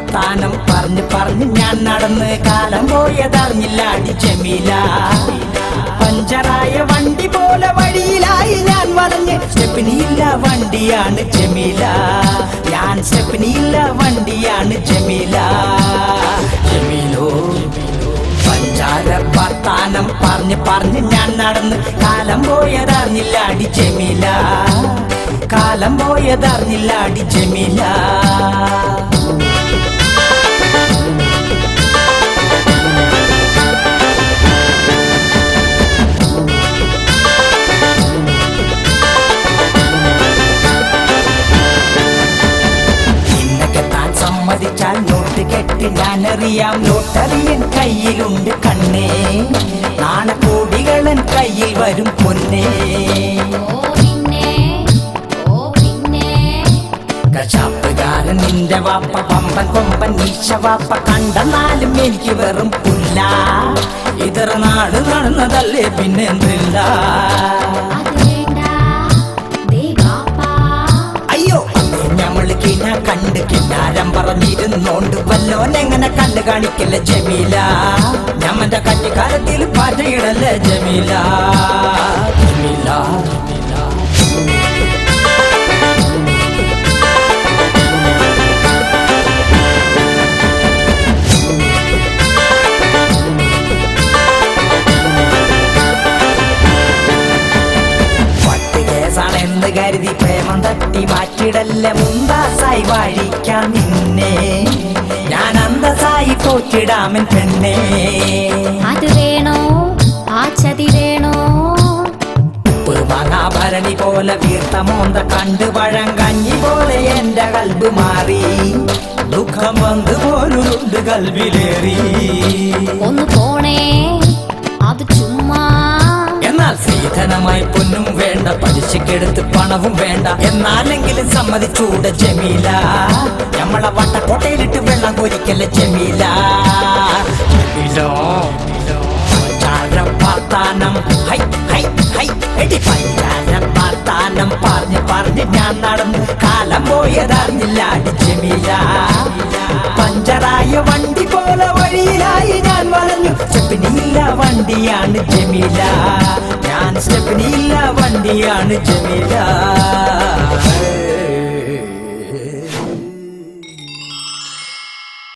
വർത്താനം പറഞ്ഞ് ഞാൻ നടന്ന് കാലം പോയതറിഞ്ഞില്ല അടി ജമീല. പഞ്ചറായ വണ്ടി പോലെ വഴിയിലായി ഞാൻ വളഞ്ഞ് സ്റ്റെപ്പിനിയില്ല വണ്ടിയാണ് ജമീല. ഞാൻ സ്റ്റെപ്പിനിയില്ല വണ്ടിയാണ് ജമീല. ജമീലോ പഞ്ചാര വർത്താനം പറഞ്ഞ് ഞാൻ നടന്ന് കാലം പോയതറിഞ്ഞില്ല അടി ജമീല. കാലം പോയതറിഞ്ഞില്ല അടി ജമീല. സമ്മതിച്ചാൽ നോട്ട് കെട്ടി ഞാനറിയാം ലോട്ടറിയൻ കയ്യിലുണ്ട് കണ്ണേ. നാണക്കോടികളൻ കയ്യിൽ വരും പൊന്നേ. കശാപ്പുകാരൻ നിന്റെ വാപ്പ പമ്പൻ കൊമ്പൻ നീച്ച വാപ്പ കണ്ടെന്നാലും എനിക്ക് വെറും പുല്ല. ഇതറ നാട് നടന്നതല്ലേ പിന്നെന്തില്ല. കണ്ട് കിന്നാരം പറഞ്ഞിരുന്നോണ്ട് വല്ലോനെങ്ങനെ കണ്ടു കാണിക്കല്ല ജമീല. ഞമ്മന്റെ കട്ടിക്കാലത്തിൽ പാറ്റയിടല്ല ജമീല. ജമീല എന്ന് കരുതി പ്രേമം തട്ടി മാറ്റിടല്ല മുന്താസായി വാഴിക്കാം നിന്നെ. ഞാൻ അന്തസായി പോറ്റിടാമൻ പെണ്ണേ. അത് വേണോ ആ ചതി വേണോ. ഉപ്പ് വാങ്ങാഭരണി പോലെ വീർത്ത മോന്ത കണ്ടു പഴം കഞ്ഞി പോലെ എന്റെ കൽബ് മാറി. ദുഃഖം വന്ന് പോലുണ്ട് കൽബിലേറി. ഒന്ന് പോണേ അത് ചുമ്മാ. എന്നാൽ സ്ത്രീധനമായി പൊന്നും വേണ്ട പലിശക്കെടുത്ത് പണവും വേണ്ട. എന്നാലെങ്കിലും സമ്മതിച്ചൂടെ ജമീല. നമ്മളെ വട്ടക്കോട്ടയിലിട്ട് വെള്ളം കോരിക്കല്ല ജമീല. വർത്താനം വർത്താനം പറഞ്ഞ് ഞാൻ നടന്നു കാലം പോയതറിഞ്ഞില്ല അടി ജമീല. പഞ്ചറായ വണ്ടി പോലെ വഴിയിലായി ഞാൻ വളഞ്ഞു സ്റ്റെപ്പിനിയില്ല വണ്ടിയാണ് ജമീല. ഞാൻ സ്റ്റെപ്പിനിയില്ല വണ്ടിയാണ് ജമീല.